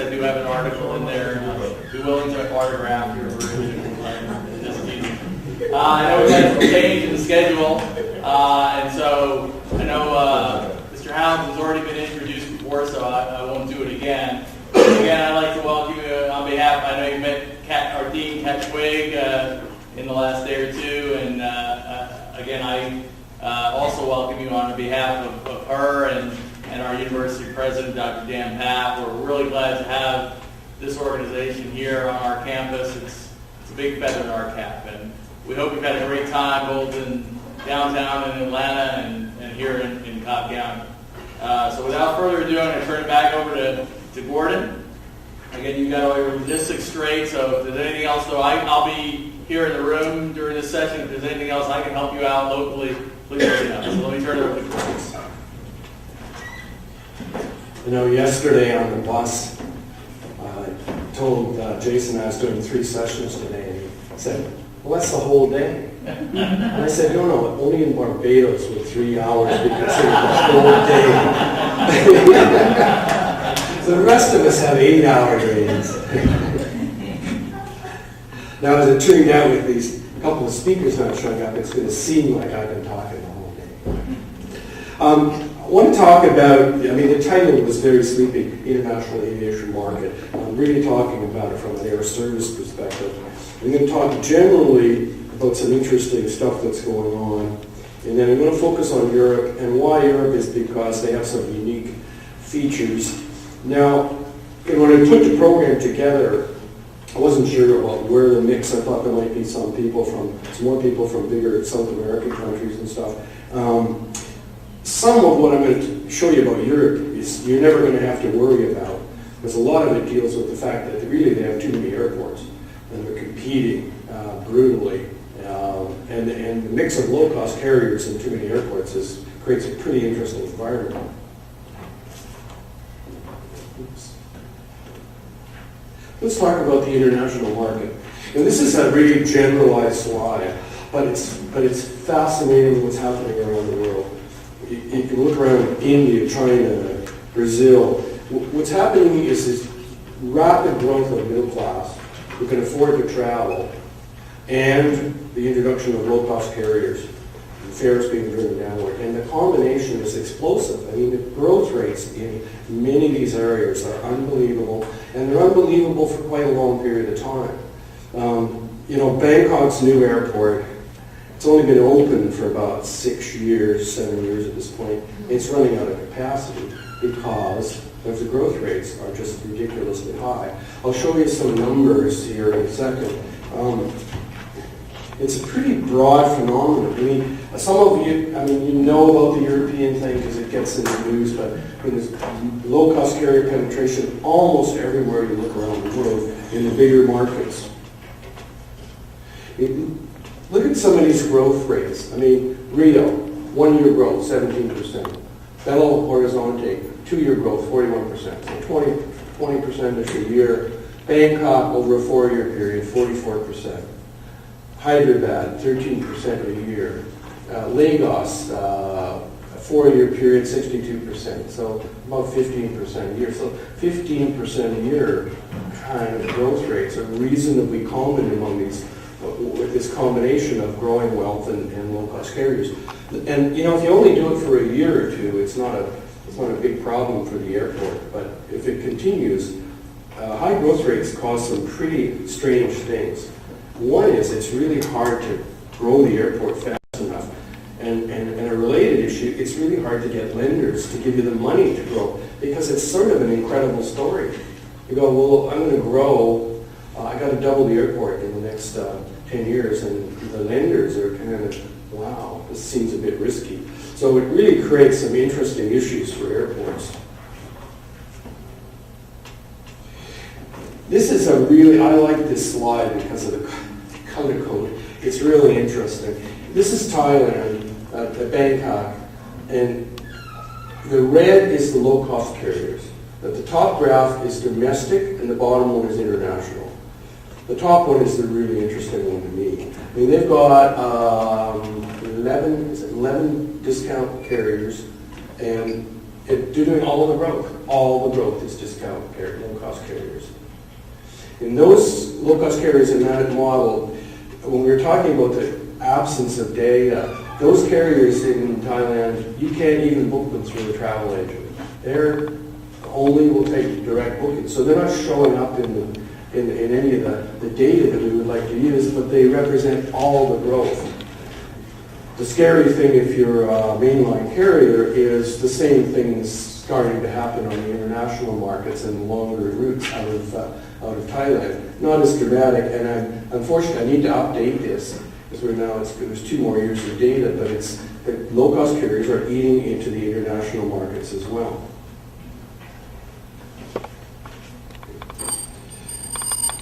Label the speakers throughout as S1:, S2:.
S1: I do have an article in there. Be willing to autograph your version. I know we've had some change in the schedule, and so I know Mr. Hounds has already been introduced before, so I won't do it again. Again, I'd like to welcome you on behalf. I know you met our Dean Kat Schwig in the last day or two, and again, I also welcome you on behalf of her and our university president, Dr. Dan Papp. We're really glad to have this organization here on our campus. It's a big feather in our cap, and we hope you've had a great time both in downtown in Atlanta and here in Cobb County. So without further ado, I'm going to turn it back over to Gordon. Again, you got all your logistics straight, so if there's anything else, though, I'll be here in the room during this session. If there's anything else I can help you out locally, please let me know. So let me turn it over to Gordon.
S2: You know, yesterday on the bus, I told Jason I was doing 3 sessions today, and he said, well, that's the whole day. And I said, no, only in Barbados would 3 hours be considered the whole day. So the rest of us have 8-hour days. Now, as it turned out with these couple of speakers not showing up, it's going to seem like I've been talking the whole day. I want to talk about, the title was very sleepy, International Aviation Market. I'm really talking about it from an air service perspective. I'm going to talk generally about some interesting stuff that's going on. And then I'm going to focus on Europe, and why Europe is because they have some unique features. Now, when I put the program together, I wasn't sure about where the mix. I thought there might be some more people from bigger South American countries and stuff. Some of what I'm going to show you about Europe is you're never going to have to worry about, because a lot of it deals with the fact that really they have too many airports, and they're competing brutally. And the mix of low-cost carriers and too many airports creates a pretty interesting environment. Let's talk about the international market. And this is a really generalized slide, but it's fascinating what's happening around the world. You can look around India, China, Brazil. What's happening is this rapid growth of middle class who can afford to travel, and the introduction of low-cost carriers, fares being driven downward. And the combination is explosive. The growth rates in many of these areas are unbelievable, and they're unbelievable for quite a long period of time. Bangkok's new airport, it's only been open for about 7 years at this point. It's running out of capacity because the growth rates are just ridiculously high. I'll show you some numbers here in a second. It's a pretty broad phenomenon. Some of you, you know about the European thing because it gets in the news, but there's low-cost carrier penetration almost everywhere you look around the world in the bigger markets. Look at some of these growth rates. Rio, 1-year growth, 17%. Belo Horizonte, 2-year growth, 41%. So 20% a year. Bangkok, over a 4-year period, 44%. Hyderabad, 13% a year. Lagos, a 4-year period, 62%. So about 15% a year. So 15% a year kind of growth rates are reasonably common among these, with this combination of growing wealth and low-cost carriers. And if you only do it for a year or two, it's not a big problem for the airport. But if it continues, high growth rates cause some pretty strange things. One is it's really hard to grow the airport fast enough. And a related issue, it's really hard to get lenders to give you the money to grow, because it's sort of an incredible story. You go, well, I'm going to grow, I got to double the airport in the next 10 years, and the lenders are kind of, wow, this seems a bit risky. So it really creates some interesting issues for airports. This is I like this slide because of the color code. It's really interesting. This is Thailand, Bangkok, and the red is the low-cost carriers. The top graph is domestic, and the bottom one is international. The top one is the really interesting one to me. They've got 11 discount carriers, and They're doing all of the growth. All the growth is discount low-cost carriers. And those low-cost carriers in that model, when we were talking about the absence of data, those carriers in Thailand, you can't even book them through a travel agent. They're only will take direct bookings. So they're not showing up in any of the data that we would like to use, but they represent all the growth. The scary thing if you're a mainline carrier is the same thing is starting to happen on the international markets and longer routes out of Thailand. Not as dramatic, and unfortunately I need to update this because there's 2 more years of data, but the low-cost carriers are eating into the international markets as well.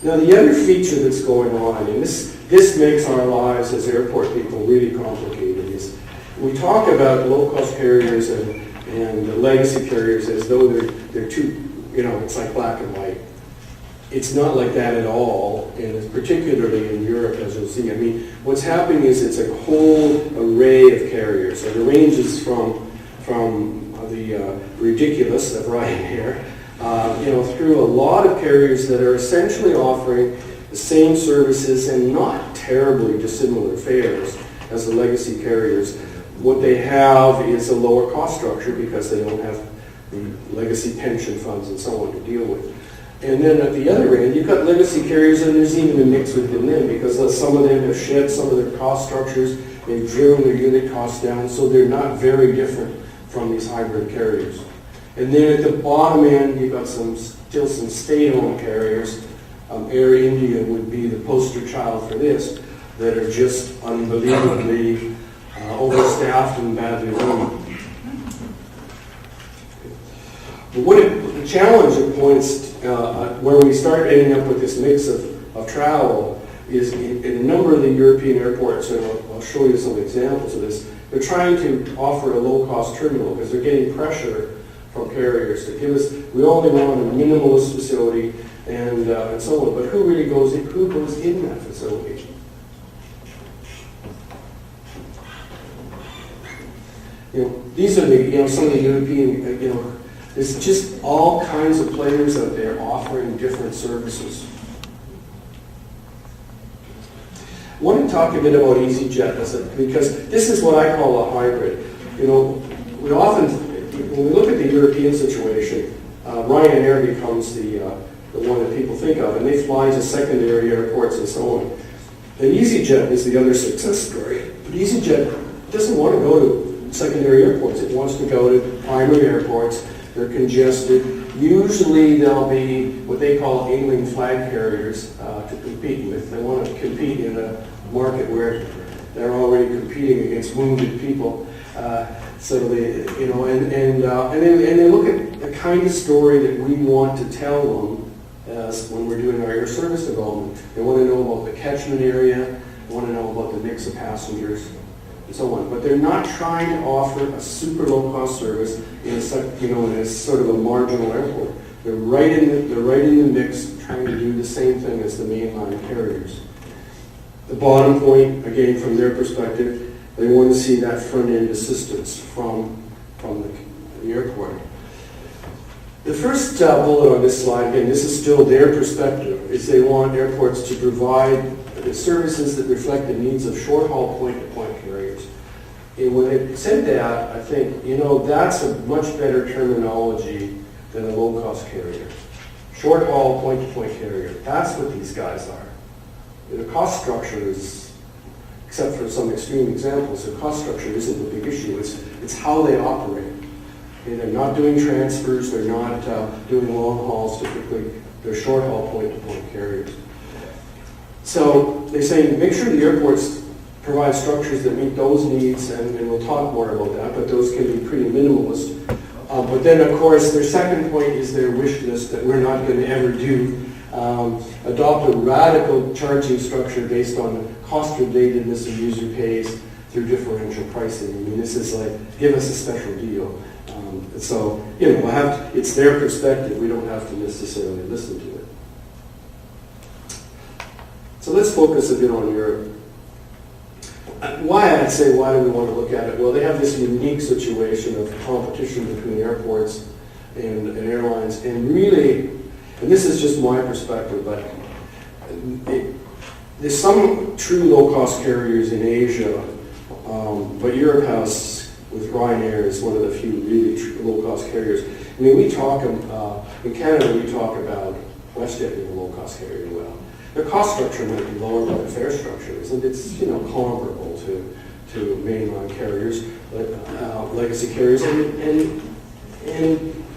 S2: Now the other feature that's going on, and this makes our lives as airport people really complicated, is we talk about low-cost carriers and legacy carriers as though they're two, it's like black and white. It's not like that at all, and it's particularly in Europe, as you'll see. I mean, what's happening is it's a whole array of carriers, and it ranges from the ridiculous of Ryanair, through a lot of carriers that are essentially offering the same services and not terribly dissimilar fares as the legacy carriers. What they have is a lower cost structure because they don't have the legacy pension funds and so on to deal with. And then at the other end, you've got legacy carriers, and there's even a mix within them because some of them have shed some of their cost structures, they've driven their unit costs down, so they're not very different from these hybrid carriers. And then at the bottom end, you've got still some state-owned carriers. Air India would be the poster child for this, that are just unbelievably overstaffed and badly run. But the challenge it points where we start ending up with this mix of travel is in a number of the European airports, and I'll show you some examples of this, they're trying to offer a low-cost terminal because they're getting pressure from carriers to give us, we only want a minimalist facility and so on. But who really goes in? Who goes in that facility? These are some of the European. There's just all kinds of players out there offering different services. I want to talk a bit about EasyJet because this is what I call a hybrid. We often, when we look at the European situation, Ryanair becomes the one that people think of, and they fly to secondary airports and so on. And EasyJet is the other success story. But EasyJet doesn't want to go to secondary airports. It wants to go to primary airports. They're congested. Usually they'll be what they call ailing flag carriers to compete with. They want to compete in a market where they're already competing against wounded people. So they, and they look at the kind of story that we want to tell them when we're doing our air service development. They want to know about the catchment area. They want to know about the mix of passengers and so on. But they're not trying to offer a super low-cost service in a sort of a marginal airport. They're right in the mix, trying to do the same thing as the mainline carriers. The bottom point, again, from their perspective, they want to see that front-end assistance from the airport. The first bullet on this slide, again, this is still their perspective, is they want airports to provide the services that reflect the needs of short-haul point-to-point carriers. And when they said that, I think, that's a much better terminology than a low-cost carrier. Short-haul point-to-point carrier, that's what these guys are. The cost structure is, except for some extreme examples, the cost structure isn't the big issue. It's how they operate. And they're not doing transfers. They're not doing long hauls typically. They're short haul point-to-point carriers. So they say make sure the airports provide structures that meet those needs, and we'll talk more about that, but those can be pretty minimalist. But then, of course, their second point is their wish list that we're not going to ever do. Adopt a radical charging structure based on cost relatedness and user pays through differential pricing. I mean, this is like, give us a special deal. So, it's their perspective. We don't have to necessarily listen to it. So let's focus a bit on Europe. why I'd say why do we want to look at it? Well, they have this unique situation of competition between airports and airlines, and really, and this is just my perspective, but there's some true low-cost carriers in Asia, but Europe has, with Ryanair, is one of the few really low-cost carriers. I mean, we talk, in Canada, we talk about WestJet being a low-cost carrier. Well, their cost structure might be lower, but their fare structure isn't. It's, comparable to mainline carriers, legacy carriers, and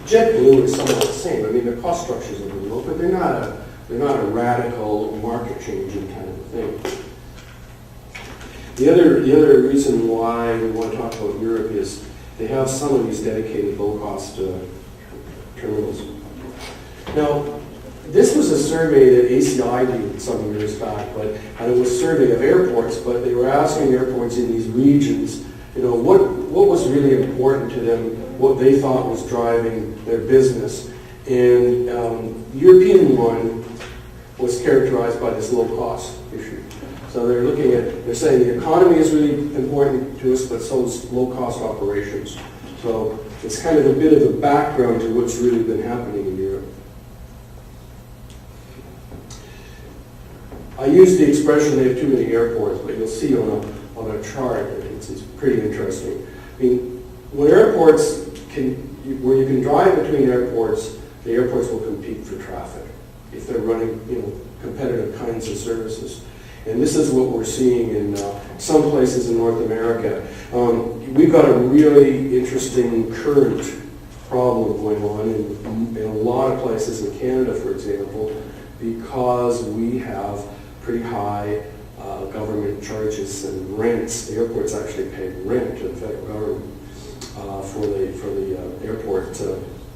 S2: JetBlue is somewhat the same. I mean, their cost structures are really low, but they're not a radical market changing kind of thing. The other reason why we want to talk about Europe is they have some of these dedicated low-cost terminals. Now, this was a survey that ACI did some years back, and it was a survey of airports, but they were asking airports in these regions, what was really important to them, what they thought was driving their business. And the European one was characterized by this low cost issue. So they're saying the economy is really important to us, but so is low cost operations. So it's kind of a bit of a background to what's really been happening in Europe. I use the expression they have too many airports, but you'll see on a chart, it's pretty interesting. I mean, when airports where you can drive between airports, the airports will compete for traffic if they're running, competitive kinds of services. And this is what we're seeing in some places in North America. We've got a really interesting current problem going on in a lot of places in Canada, for example, because we have pretty high government charges and rents. The airports actually pay rent to the federal government for the airport.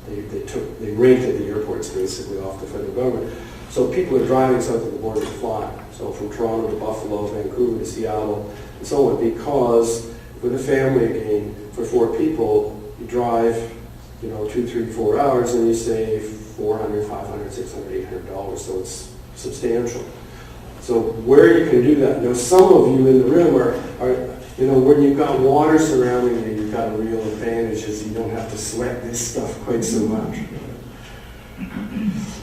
S2: They rented the airports basically off the federal government. So people are driving south of the border to fly. So from Toronto to Buffalo, Vancouver to Seattle, and so on, because with a family again, for 4 people, you drive, 2, 3, 4 hours, and you save $400, $500, $600, $800. So it's substantial. So where you can do that, now some of you in the room are when you've got water surrounding you, you've got a real advantage is you don't have to sweat this stuff quite so much.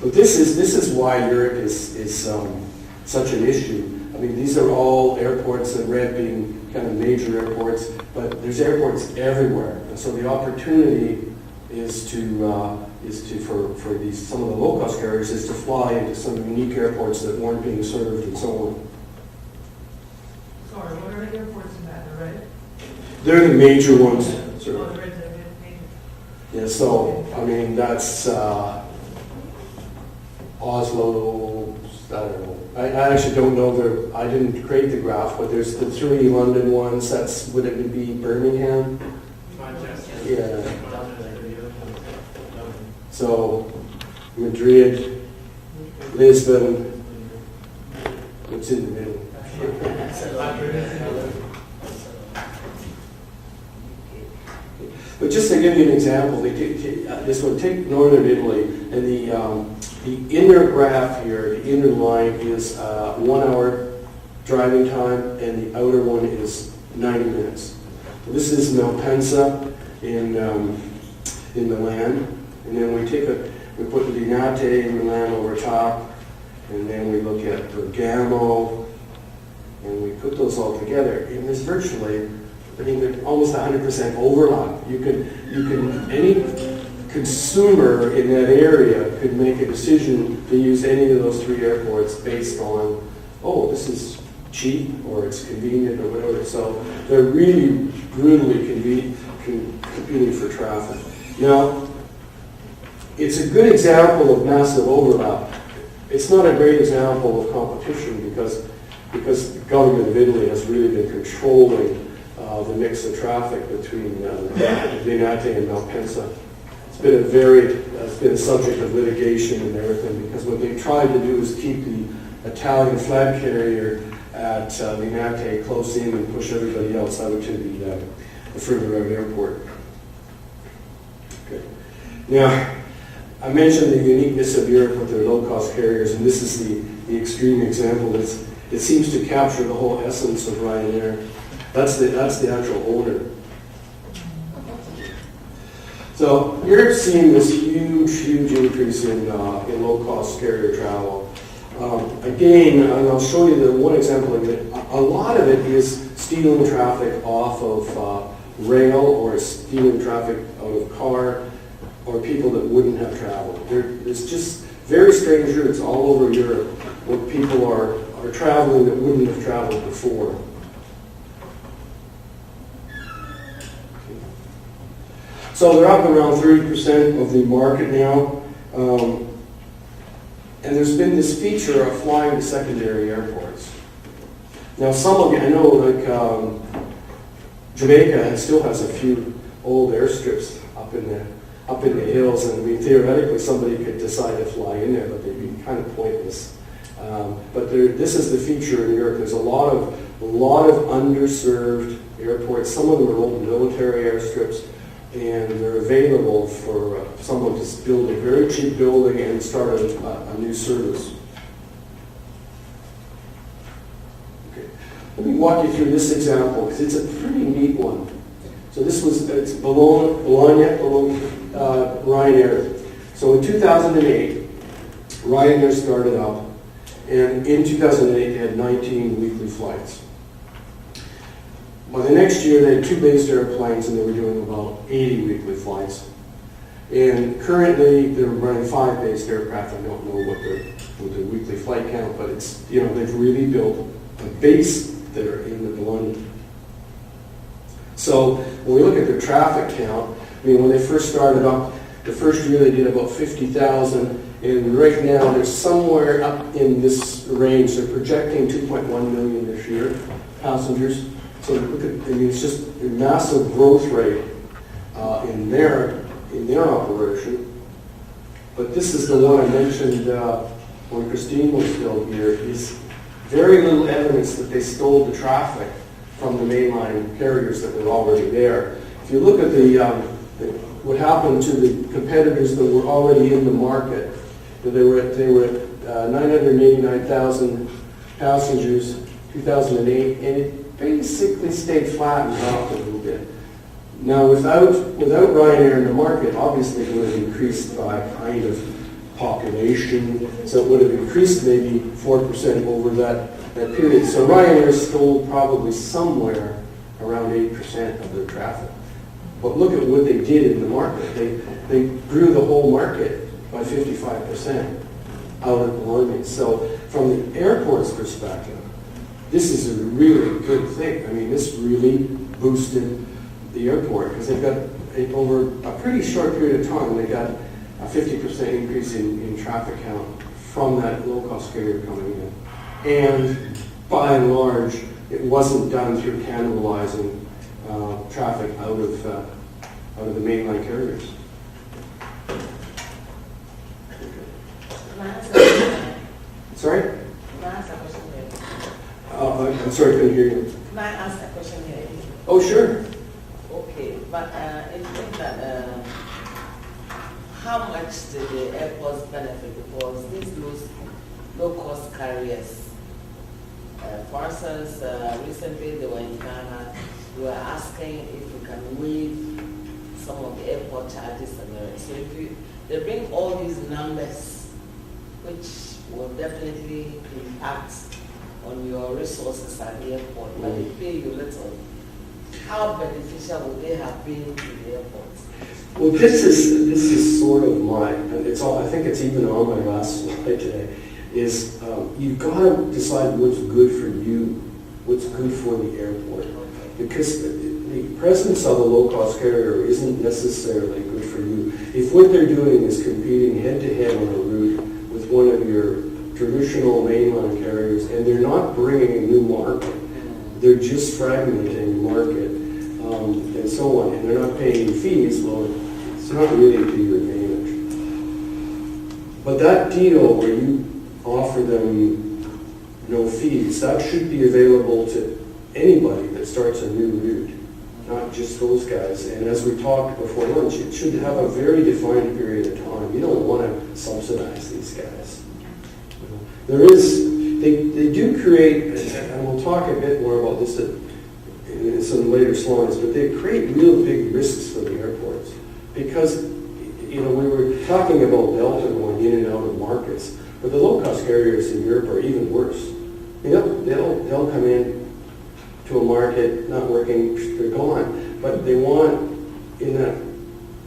S2: But this is why Europe is such an issue. I mean, these are all airports, the red being kind of major airports, but there's airports everywhere. And so the opportunity is for these some of the low-cost carriers is to fly into some unique airports that weren't being served and so on.
S3: Sorry, what are the airports in that, the red?
S2: They're the major ones.
S3: Oh, the red's the major.
S2: Yeah, so I mean that's Oslo. I don't know. I actually don't know. I didn't create the graph, but there's the 3 London ones. Would it be Birmingham? Yeah. So Madrid, Lisbon, what's in the middle? But just to give you an example, take northern Italy, and the inner graph here, the inner line is 1 hour driving time, and the outer one is 90 minutes. So this is Malpensa in Milan. And then we put the Linate in Milan over top, and then we look at Bergamo, and we put those all together. And there's virtually, there's almost 100% overlap. Any consumer in that area could make a decision to use any of those 3 airports based on, this is cheap, or it's convenient, or whatever. So they're really brutally competing for traffic. Now, it's a good example of massive overlap. It's not a great example of competition because the government of Italy has really been controlling the mix of traffic between Linate and Malpensa. It's been a subject of litigation and everything because what they tried to do is keep the Italian flag carrier at Linate close in and push everybody else out to the further out airport. Okay. Now, I mentioned the uniqueness of Europe with their low-cost carriers, and this is the extreme example. It seems to capture the whole essence of Ryanair. That's the actual owner. So you're seeing this huge increase in low-cost carrier travel. Again, and I'll show you the one example of it. A lot of it is stealing traffic off of rail, or stealing traffic out of car, or people that wouldn't have traveled. There's just very strange routes all over Europe where people are traveling that wouldn't have traveled before. So they're up around 30% of the market now. And there's been this feature of flying to secondary airports. Now some of you, I know like Jamaica still has a few old airstrips up in the hills, and I mean, theoretically somebody could decide to fly in there, but they'd be kind of pointless. But this is the feature in Europe. There's a lot of underserved airports. Some of them are old military airstrips, and they're available for someone to build a very cheap building and start a new service. Okay. Let me walk you through this example because it's a pretty neat one. So it's Bologna, Ryanair. So in 2008, Ryanair started up, and in 2008 they had 19 weekly flights. By the next year, they had 2 based airplanes, and they were doing about 80 weekly flights. And currently, they're running 5 based aircraft. I don't know what the weekly flight count, but it's, they've really built a base there in the Bologna. So when we look at their traffic count, I mean, when they first started up, the first year they did about 50,000, and right now they're somewhere up in this range. They're projecting 2.1 million this year, passengers. So look at, I mean, it's just a massive growth rate in their operation. But this is the one I mentioned when Christine was still here. Is very little evidence that they stole the traffic from the mainline carriers that were already there. If you look at what happened to the competitors that were already in the market, they were at 989,000 passengers, 2008, and it basically stayed flat and dropped a little bit. Now, without Ryanair in the market, obviously it would have increased by kind of population, so it would have increased maybe 4% over that period. So Ryanair stole probably somewhere around 8% of their traffic. But look at what they did in the market. They grew the whole market by 55% out of Bologna. So from the airport's perspective, this is a really good thing. I mean, this really boosted the airport because they've got, over a pretty short period of time, they got a 50% increase in traffic count from that low-cost carrier coming in. And by and large, it wasn't done through cannibalizing traffic out of the mainline carriers. Sorry?
S4: Can I ask a question here?
S2: I'm sorry, I couldn't hear you.
S4: Can I ask a question here?
S2: Oh, sure.
S4: Okay, but it means that how much did the airports benefit? Because these low-cost carriers, for instance, recently they were in Ghana, we were asking if we can waive some of the airport charges and so if they bring all these numbers, which will definitely impact on your resources at the airport, but they pay you little. How beneficial would they have been to the airports?
S2: Well, this is sort of my, and it's all, I think it's even on my last slide today, is you've got to decide what's good for you, what's good for the airport. Because the presence of a low-cost carrier isn't necessarily good for you. If what they're doing is competing head-to-head on a route with one of your traditional mainline carriers, and they're not bringing a new market, they're just fragmenting the market, and so on, and they're not paying fees, well, it's not really to your advantage. But that deal where you offer them no fees, that should be available to anybody that starts a new route, not just those guys. And as we talked before lunch, it should have a very defined period of time. You don't want to subsidize these guys. They do create, and we'll talk a bit more about this in in some later slides, but they create real big risks for the airports. Because, you know, we were talking about Delta going in and out of markets, but the low-cost carriers in Europe are even worse. You know, they'll come in to a market, not working, they're gone. But they want, in that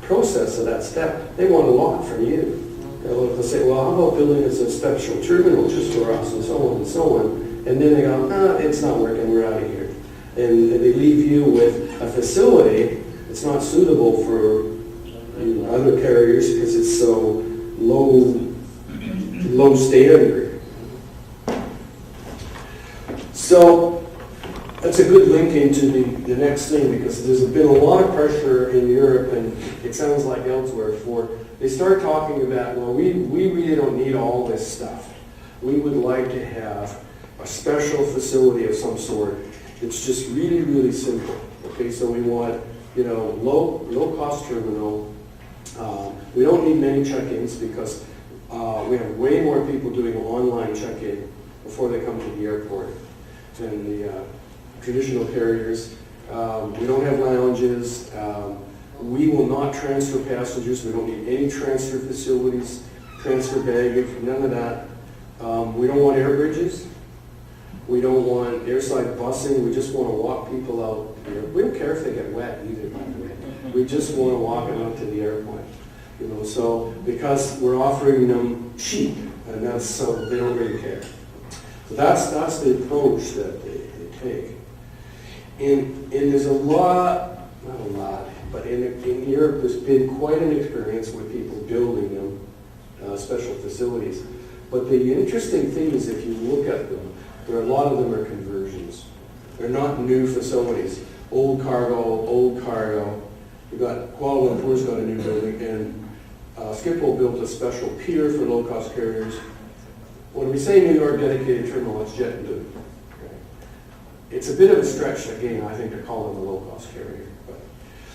S2: process of that step, they want a lot from you. They'll say, well, how about building as a special terminal just for us, and so on and so on. And then they go, no, it's not working, we're out of here. And they leave you with a facility that's not suitable for other carriers because it's so low standard. So that's a good link into the next thing, because there's been a lot of pressure in Europe, and it sounds like elsewhere, they start talking about, well, we really don't need all this stuff. We would like to have a special facility of some sort. It's just really, really simple. Okay, so we want, you know, low cost terminal. We don't need many check-ins because we have way more people doing online check-in before they come to the airport than the traditional carriers. We don't have lounges. We will not transfer passengers. We don't need any transfer facilities, transfer baggage, none of that. We don't want air bridges. We don't want airside busing. We just want to walk people out here. We don't care if they get wet either, by the way. We just want to walk them out to the airport. You know, so because we're offering them cheap, and that's so they don't really care. So that's the approach that they take. And there's a lot, not a lot, but in Europe there's been quite an experience with people building them, special facilities. But the interesting thing is, if you look at them, a lot of them are conversions. They're not new facilities. Old cargo. We've got Kuala Lumpur's got a new building, and Schiphol built a special pier for low-cost carriers. When we say New York dedicated terminal, it's JetBlue. Okay. It's a bit of a stretch, again, I think, to call them a low-cost carrier. But,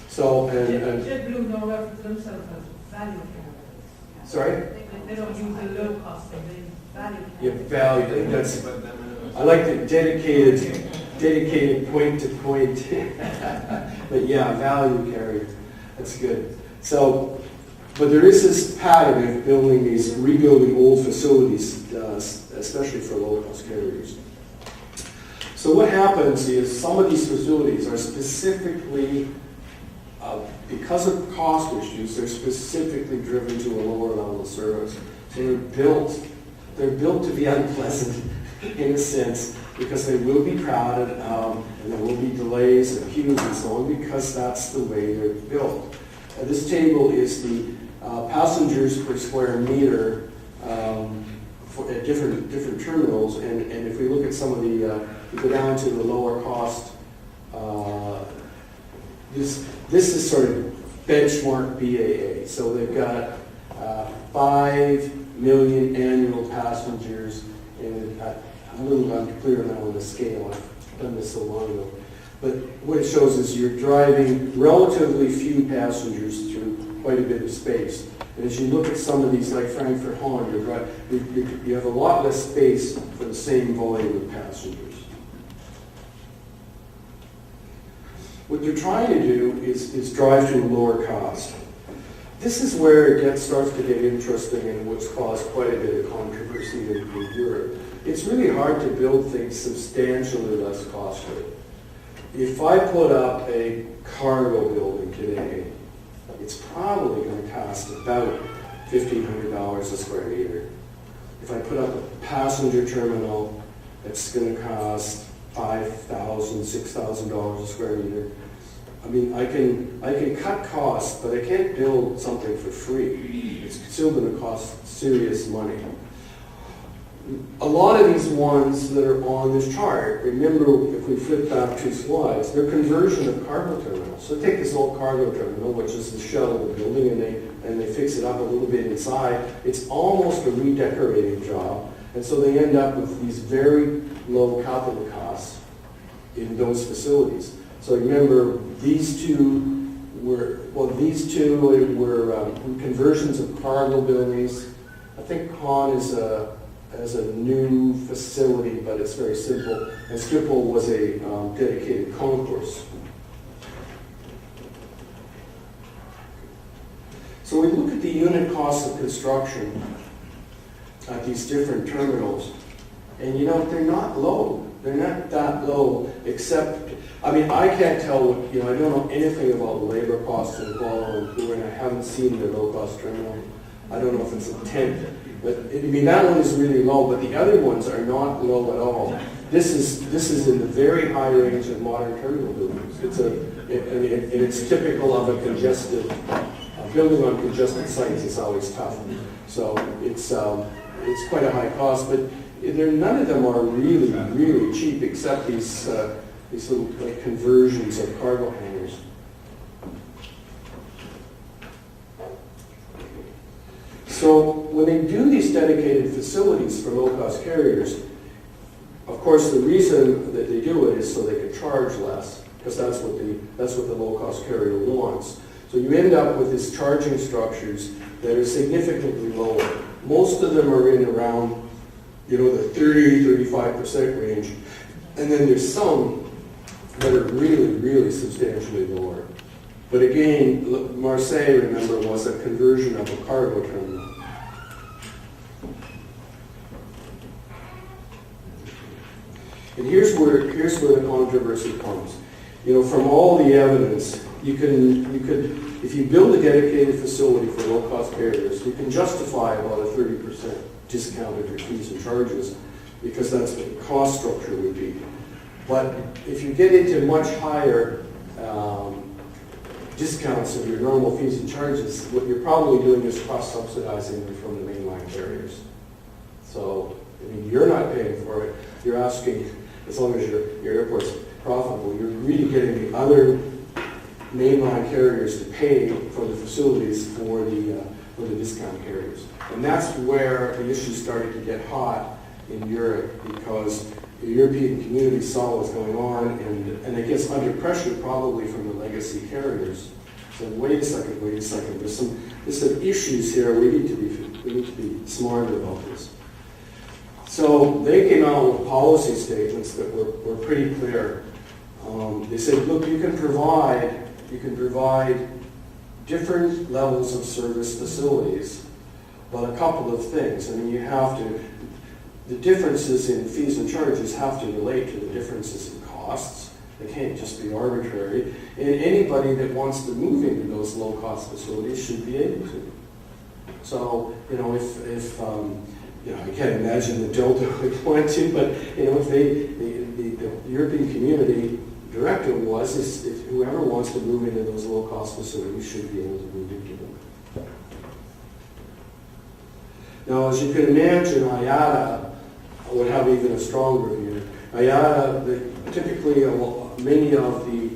S2: so,
S3: JetBlue don't refer to themselves as value carriers.
S2: Sorry?
S3: They don't use the low cost, they value carriers.
S2: Yeah, value. That's. I like the dedicated point-to-point. But yeah, value carrier. That's good. So, but there is this pattern of rebuilding old facilities, especially for low-cost carriers. So what happens is some of these facilities are specifically, because of cost issues, they're specifically driven to a lower level of service. So they're built to be unpleasant in a sense, because they will be crowded, and there will be delays and queues and so on, because that's the way they're built. This table is the passengers per square meter at different terminals, and if we look at some of the, we go down to the lower cost, this is sort of benchmark BAA. So they've got 5 million annual passengers, and I'm a little unclear now on the scale. I've done this so long ago. But what it shows is you're driving relatively few passengers through quite a bit of space. And as you look at some of these, like Frankfurt Hahn, you have a lot less space for the same volume of passengers. What they're trying to do is drive to a lower cost. This is where it starts to get interesting, and what's caused quite a bit of controversy in Europe. It's really hard to build things substantially less costly. If I put up a cargo building today, it's probably going to cost about $1,500 a square meter. If I put up a passenger terminal, it's going to cost $5,000, $6,000 a square meter. I mean, I can cut costs, but I can't build something for free. It's still going to cost serious money. A lot of these ones that are on this chart, remember, if we flip back 2 slides, they're conversion of cargo terminals. So take this old cargo terminal, which is the shell of the building, and they fix it up a little bit inside. It's almost a redecorating job, and so they end up with these very low capital costs in those facilities. So remember, these two were conversions of cargo buildings. I think Hahn is a as a new facility, but it's very simple. And Schiphol was a dedicated concourse. So we look at the unit cost of construction at these different terminals, and you know, they're not low. They're not that low, except, I mean, I can't tell, you know, I don't know anything about labor costs in Kuala Lumpur, and I haven't seen the low-cost terminal. I don't know if it's a tenth, but I mean, that one is really low, but the other ones are not low at all. This is in the very high range of modern terminal buildings. And it's typical of a congested, building on congested sites is always tough. So it's quite a high cost, but none of them are really, really cheap, except these little like conversions of cargo hangars. So when they do these dedicated facilities for low-cost carriers, of course the reason that they do it is so they can charge less, because that's what the low-cost carrier wants. So you end up with these charging structures that are significantly lower. Most of them are in around, you know, the 30-35% range, and then there's some that are really, really substantially lower. But again, Marseille, remember, was a conversion of a cargo terminal. And here's where the controversy comes. You know, from all the evidence, you could, if you build a dedicated facility for low-cost carriers, you can justify about a 30% discount of your fees and charges, because that's what the cost structure would be. But if you get into much higher discounts of your normal fees and charges, what you're probably doing is cross-subsidizing them from the mainline carriers. So, I mean, you're not paying for it. You're asking, as long as your airport's profitable, you're really getting the other mainline carriers to pay for the facilities for the discount carriers. And that's where the issue started to get hot in Europe, because the European community saw what's going on, and it gets under pressure probably from the legacy carriers. So wait a second, there's some issues here. We need to be smarter about this. So they came out with policy statements that were pretty clear. They said, look, you can provide different levels of service facilities, but a couple of things. I mean, the differences in fees and charges have to relate to the differences in costs. They can't just be arbitrary. And anybody that wants to move into those low-cost facilities should be able to. So, you know, if you know, I can't imagine the Delta would want to, but, you know, if the European community directive was, if whoever wants to move into those low-cost facilities should be able to move into them. Now, as you can imagine, IATA would have even a stronger view. IATA, typically, many of the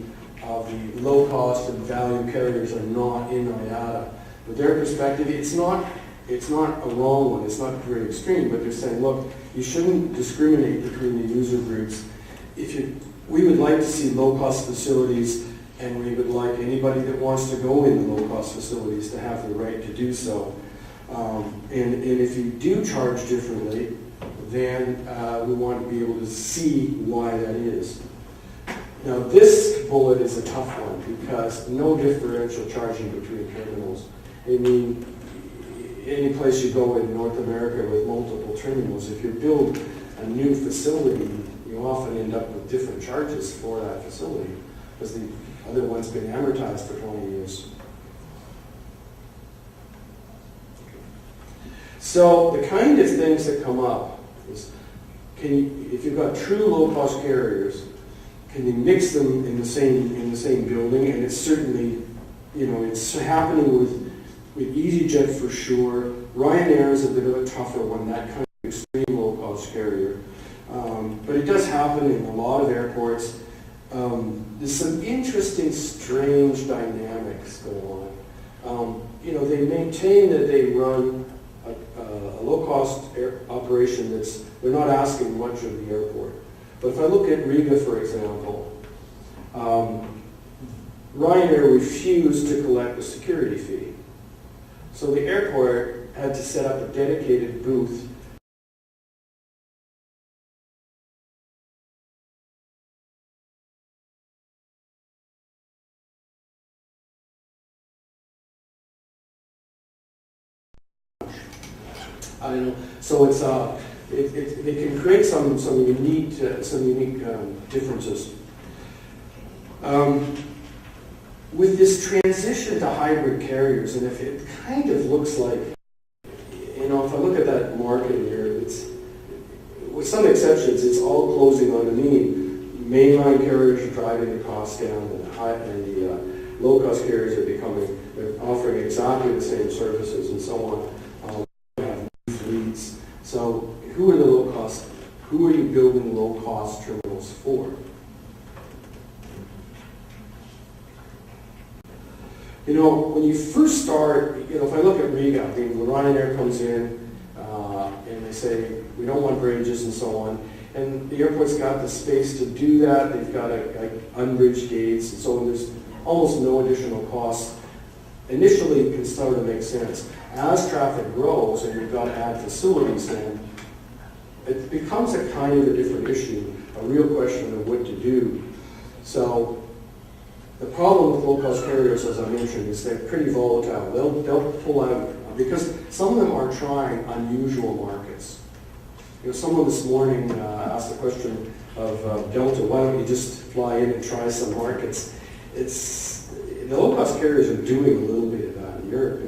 S2: low-cost and value carriers are not in IATA. But their perspective, it's not a wrong one. It's not very extreme, but they're saying, look, you shouldn't discriminate between the user groups. We would like to see low-cost facilities, and we would like anybody that wants to go in the low-cost facilities to have the right to do so. And if you do charge differently, then we want to be able to see why that is. Now, this bullet is a tough one, because no differential charging between terminals. I mean, any place you go in North America with multiple terminals, if you build a new facility, you often end up with different charges for that facility, because the other one's been amortized for 20 years. So the kind of things that come up is, if you've got true low-cost carriers, can you mix them in the same building? And it's certainly, you know, it's happening with EasyJet for sure. Ryanair is a bit of a tougher one, that kind of extreme low-cost carrier. But it does happen in a lot of airports. There's some interesting, strange dynamics going on. You know, they maintain that they run a low-cost operation they're not asking much of the airport. But if I look at Riga, for example, Ryanair refused to collect a security fee. So the airport had to set up a dedicated booth I don't know. So it's it can create some unique differences. With this transition to hybrid carriers, and if it kind of looks like, if I look at that market here, it's, with some exceptions, it's all closing on the mean. Mainline carriers are driving the costs down, and the low-cost carriers they're offering exactly the same services and so on. Have new fleets. So who are you building low-cost terminals for? When you first start, if I look at Riga, Ryanair comes in and they say, we don't want bridges and so on. And the airport's got the space to do that. They've got unbridged gates and so on. There's almost no additional costs. Initially, it can start to make sense. As traffic grows and you've got to add facilities in, it becomes a kind of a different issue, a real question of what to do. So the problem with low-cost carriers, as I mentioned, is they're pretty volatile. They'll pull out, because some of them are trying unusual markets. Someone this morning asked the question of Delta, why don't you just fly in and try some markets? The low-cost carriers are doing a little bit of that in Europe.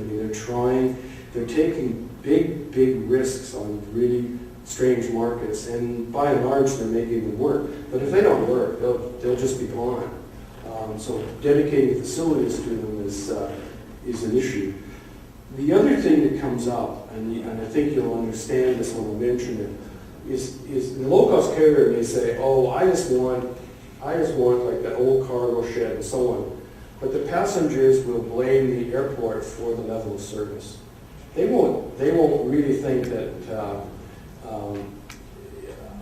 S2: They're taking big risks on really strange markets, and by and large, they're making them work. But if they don't work, they'll just be gone. So dedicating facilities to them is an issue. The other thing that comes up, and I think you'll understand this when I mention it, is the low-cost carrier may say, "Oh, I just want like that old cargo shed and so on." But the passengers will blame the airport for the level of service. They won't really think that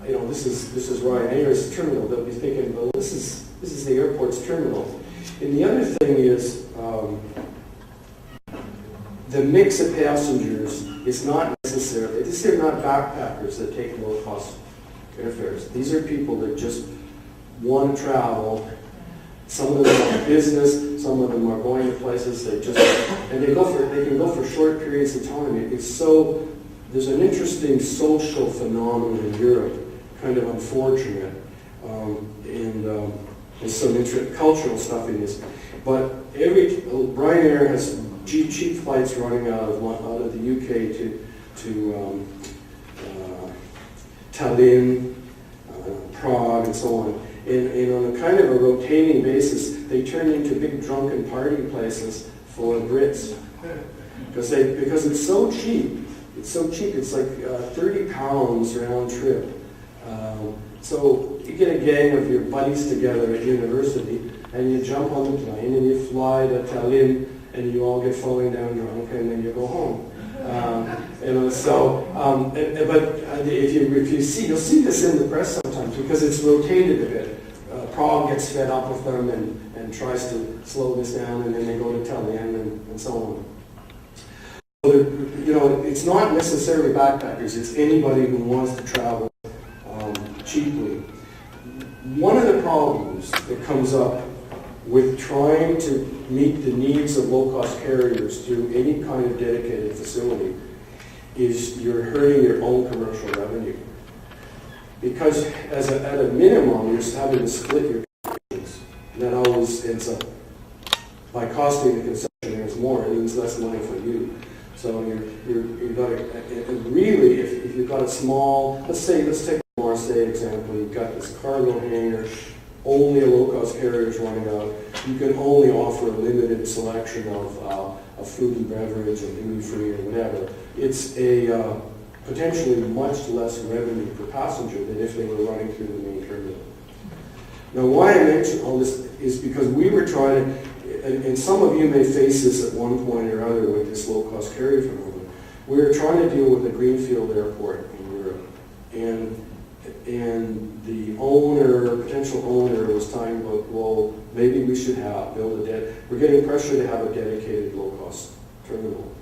S2: this is Ryanair's terminal. They'll be thinking, well, this is the airport's terminal. And the other thing is the mix of passengers is not necessarily, these are not backpackers that take low-cost airfares. These are people that just want to travel. Some of them are business, some of them are going to places they can go for short periods of time. There's an interesting social phenomenon in Europe, kind of unfortunate, and there's some cultural stuff in this. But Ryanair has cheap flights running out of the UK to Tallinn, Prague, and so on. And on a kind of a rotating basis, they turn into big drunken party places for Brits because it's so cheap. It's so cheap. It's like £30 round trip. So you get a gang of your buddies together at university, and you jump on the plane and you fly to Tallinn, and you all get falling down drunk, and then you go home. But if you see, you'll see this in the press sometimes because it's rotated a bit. Prague gets fed up with them and tries to slow this down, and then they go to Tallinn and so on. So it's not necessarily backpackers. It's anybody who wants to travel cheaply. One of the problems that comes up with trying to meet the needs of low-cost carriers through any kind of dedicated facility is you're hurting your own commercial revenue. Because at a minimum, you're having to split your concessions. And that always ends up, by costing the concessionaires more, it means less money for you. So you've got really, if you've got a small, let's take a Marseille example, you've got this cargo hangar, only a low-cost carrier is running out. You can only offer a limited selection of food and beverage and duty-free or whatever. It's a potentially much less revenue per passenger than if they were running through the main terminal. Now, why I mention all this is because we were trying to, and some of you may face this at one point or other with this low-cost carrier phenomenon. We were trying to deal with a greenfield airport in Europe, and the potential owner was talking about, well, maybe we should we're getting pressure to have a dedicated low-cost terminal.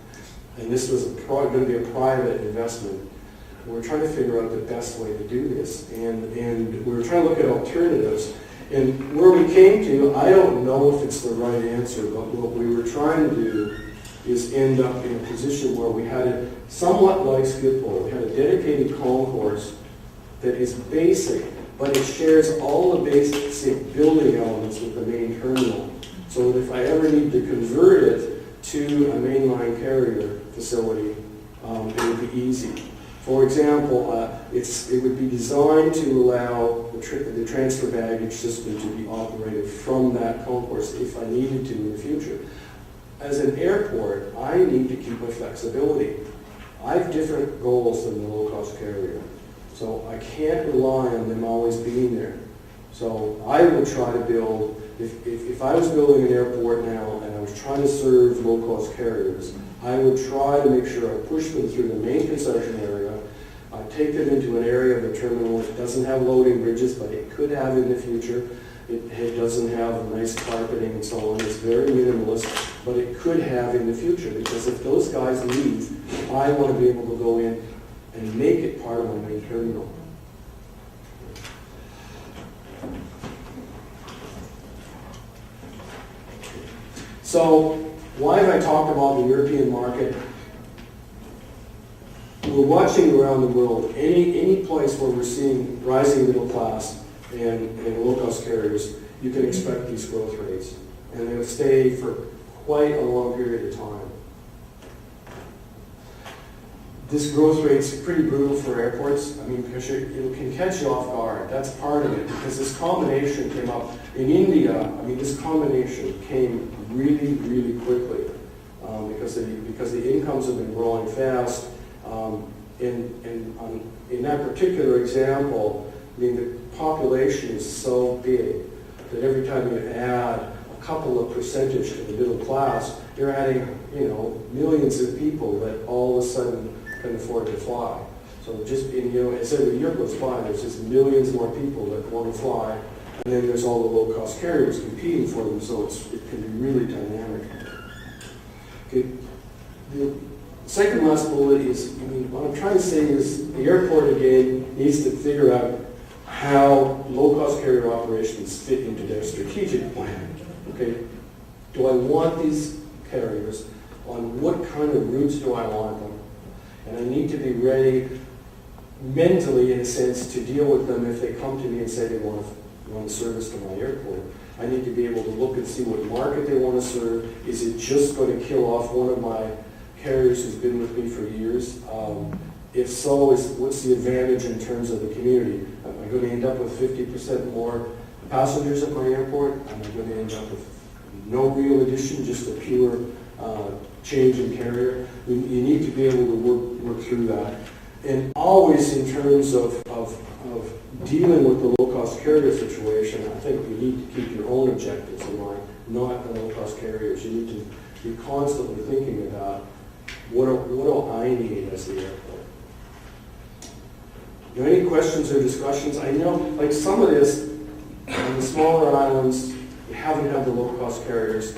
S2: And this was going to be a private investment. We're trying to figure out the best way to do this. And we were trying to look at alternatives. And where we came to, I don't know if it's the right answer, but what we were trying to do is end up in a position where we had it somewhat like Schiphol. We had a dedicated concourse that is basic, but it shares all the basic building elements with the main terminal. So that if I ever need to convert it to a mainline carrier facility, it would be easy. For example, it would be designed to allow the transfer baggage system to be operated from that concourse if I needed to in the future. As an airport, I need to keep my flexibility. I have different goals than the low-cost carrier. So I can't rely on them always being there. So I will try to build, if I was building an airport now and I was trying to serve low-cost carriers, I would try to make sure I push them through the main concession area. I take them into an area of the terminal that doesn't have loading bridges, but it could have in the future. It doesn't have nice carpeting and so on. It's very minimalist, but it could have in the future, because if those guys leave, I want to be able to go in and make it part of my main terminal. So why have I talked about the European market? We're watching around the world, any place where we're seeing rising middle class and low-cost carriers, you can expect these growth rates. And they'll stay for quite a long period of time. This growth rate's pretty brutal for airports. I mean, because it can catch you off guard. That's part of it, because this combination came up in India. I mean, this combination came really, really quickly because the incomes have been growing fast. In that particular example, I mean, the population is so big that every time you add a couple of percentage to the middle class, you're adding, millions of people that all of a sudden can afford to fly. So just as every year goes by, there's just millions more people that want to fly, and then there's all the low-cost carriers competing for them. So it can be really dynamic. Okay. The second last bullet is, what I'm trying to say is the airport again needs to figure out how low-cost carrier operations fit into their strategic plan. Okay, do I want these carriers? On what kind of routes do I want them? And I need to be ready mentally, in a sense, to deal with them if they come to me and say they want service to my airport. I need to be able to look and see what market they want to serve. Is it just going to kill off one of my carriers who's been with me for years? If so, what's the advantage in terms of the community? Am I going to end up with 50% more passengers at my airport? Am I going to end up with no real addition, just a pure change in carrier? You need to be able to work through that. And always in terms of dealing with the low-cost carrier situation, I think you need to keep your own objectives in mind, not the low-cost carriers. You need to be constantly thinking about what do I need as the airport? Any questions or discussions? I know, like some of this, on the smaller islands, you haven't had the low-cost carriers.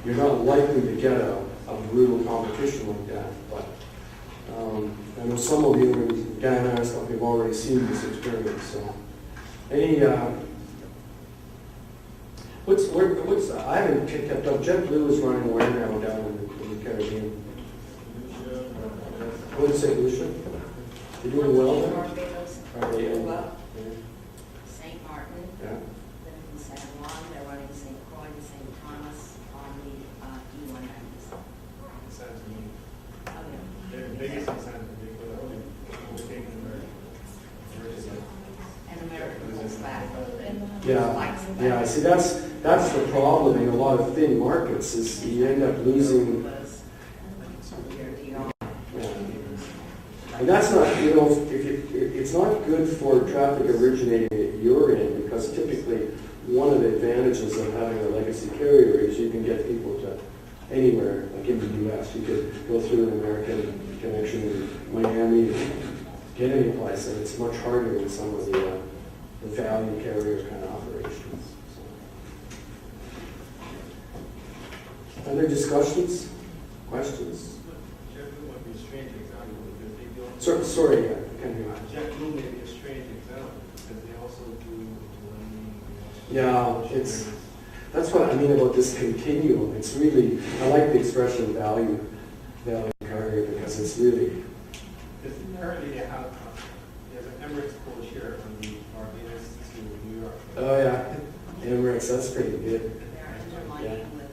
S2: You're not likely to get a brutal competition like that. But I know some of you in Ghana and stuff have already seen this experience. So, I haven't kept up. JetBlue is running where now down in the Caribbean? What did you say, Lucia? You're doing well there?
S5: Barbados,
S2: Are they?
S5: well, St. Martin,
S2: Yeah.
S5: then from San Juan, they're running St. Croix and St. Thomas on the E190s. Oh, yeah.
S6: They're the biggest in Santa Fe,
S5: And American pulls back.
S2: Yeah. See, that's the problem in a lot of thin markets is you end up losing. And that's not, it's not good for traffic originating at your end, because typically one of the advantages of having a legacy carrier is you can get people to anywhere, like in the U.S. You could go through an American connection in Miami and get any place, and it's much harder than some of the value carrier kind of operations. So. Other discussions? Questions?
S6: JetBlue might be a strange example because they don't.
S2: Sorry, I can't hear you.
S6: JetBlue may be a strange example because they also do lending.
S2: Yeah, That's what I mean about this continuum. It's really, I like the expression value carrier because it's really,
S6: Because currently they have, there's an Emirates code share from the Barbados to New York.
S2: oh yeah, Emirates, that's pretty good.
S5: They're interlining with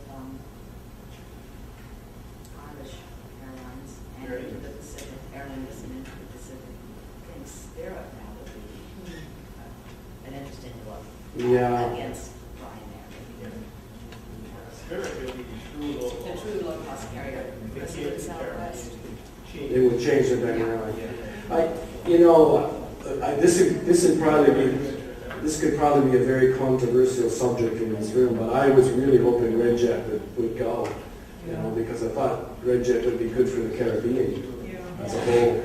S5: Irish Airlines and into the Pacific, airlines and into the Pacific. And Spirit now would be an interesting look
S2: Yeah,
S5: against Ryanair.
S6: Spirit will be the true low
S5: The
S6: cost.
S5: true low-cost carrier, Pacific Southwest.
S2: they would change the dynamic. This could probably be a very controversial subject in this room, but I was really hoping Redjet would go, because I thought Redjet would be good for the Caribbean as a whole.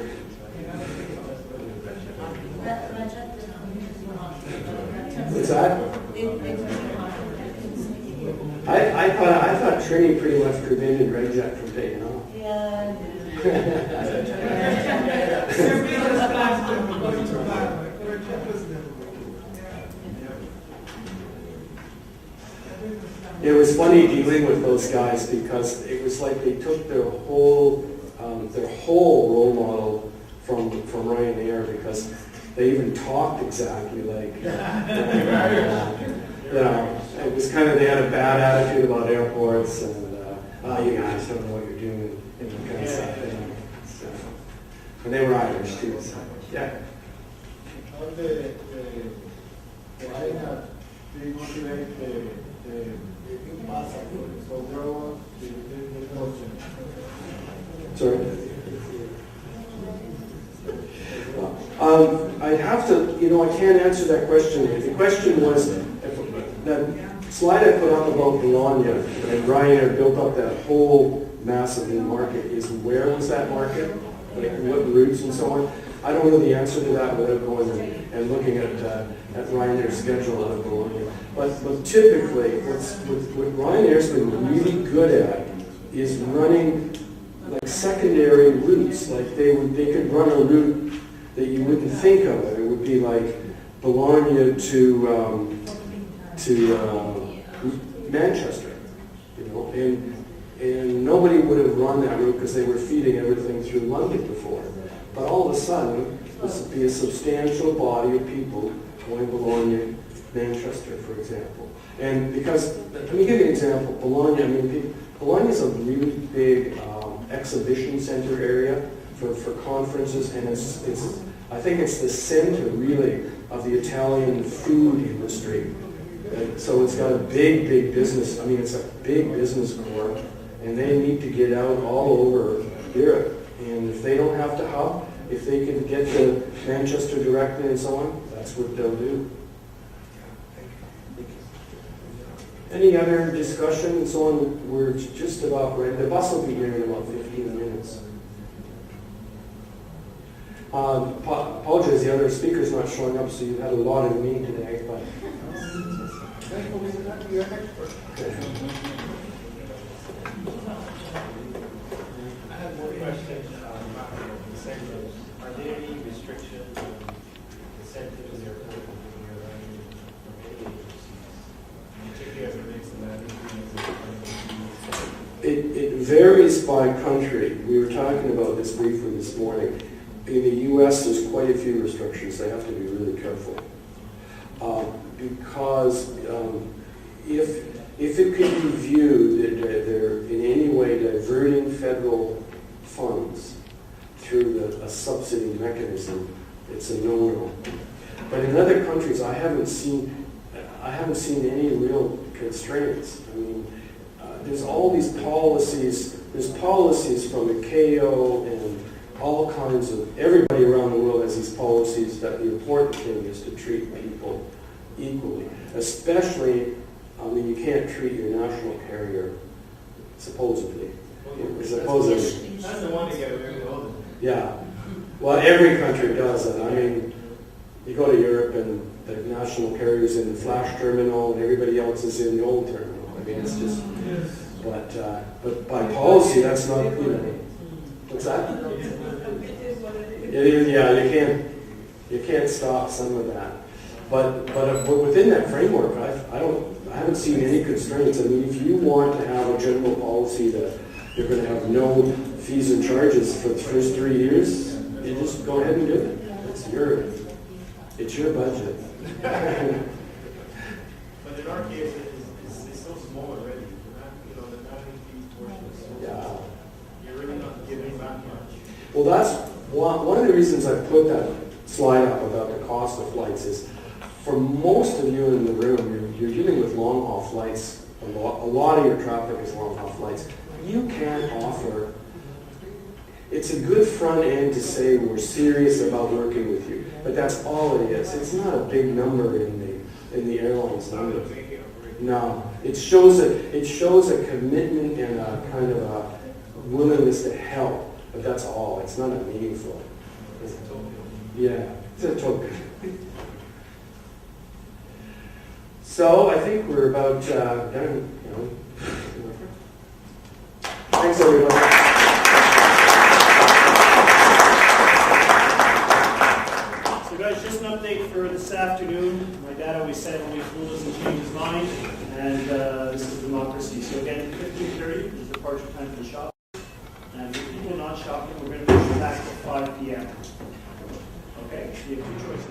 S2: What's that? I thought Trini pretty much prevented Redjet from taking off.
S5: Yeah.
S2: It was funny dealing with those guys because it was like they took their whole role model from Ryanair because they even talked exactly like, it was kind of, they had a bad attitude about airports and, you guys don't know what you're doing, and that kind of stuff. So, and they were Irish too, so, yeah.
S6: On the INAP, they motivate the passenger, so grow the fortune.
S2: Sorry. I'd have to, I can't answer that question. The question was, that slide I put up about Bologna, and Ryanair built up that whole massive new market, is where was that market? Like what routes and so on? I don't know the answer to that without going and looking at Ryanair's schedule out of Bologna. But typically, what Ryanair's been really good at is running like secondary routes. Like they could run a route that you wouldn't think of. It would be like Bologna to Manchester, and nobody would have run that route because they were feeding everything through London before. But all of a sudden, this would be a substantial body of people going Bologna, Manchester, for example. And because, let me give you an example. Bologna is a really big exhibition center area for conferences, and I think it's the center, really, of the Italian food industry. And so it's got a big business, it's a big business core, and they need to get out all over Europe. And if they don't have to hub, if they can get to Manchester directly and so on, that's what they'll do. Any other discussion and so on? We're just about ready. The bus will be here in about 15 minutes. Apologize, the other speaker's not showing up, so you had a lot of me today, but...
S6: I have one question about the incentives. Are there any restrictions on incentives in airport from any agencies? Particularly as it relates to that
S2: It varies by country. We were talking about this briefly this morning. In the U.S., there's quite a few restrictions. They have to be really careful. Because if it could be viewed that they're in any way diverting federal funds through a subsidy mechanism, it's a no-no. But in other countries, I haven't seen any real constraints. There's all these policies. There's policies from the KO and all kinds of, everybody around the world has these policies that the important thing is to treat people equally. Especially, you can't treat your national carrier, supposedly.
S6: That's the one to get away with all of it.
S2: Yeah. Well, every country does it. You go to Europe and the national carrier's in the flash terminal and everybody else is in the old terminal. It's just, but by policy, that's not, what's that? It is, yeah, you can't stop some of that. But within that framework, I haven't seen any constraints. I mean, if you want to have a general policy that you're going to have no fees and charges for the first 3 years, you just go ahead and do it. It's your budget.
S6: But in our case, it's so small already. We're not, the management fee portion is so
S2: Yeah.
S6: small. You're really not giving back much.
S2: Well, that's one of the reasons I put that slide up about the cost of flights is for most of you in the room, you're dealing with long-haul flights. A lot of your traffic is long-haul flights. You can't offer. It's a good front end to say we're serious about working with you, but that's all it is. It's not a big number in the airline's number. No, it shows a commitment and a kind of a willingness to help, but that's all. It's not a meaningful. Yeah, it's a token. So I think we're about done. Thanks, everybody.
S7: So guys, just an update for this afternoon. My dad always said only a fool doesn't change his mind, and this is democracy. So again, 15:30 is departure time for the shop. And for people not shopping, we're going to push it back to 5 p.m. Okay, so you have two choices.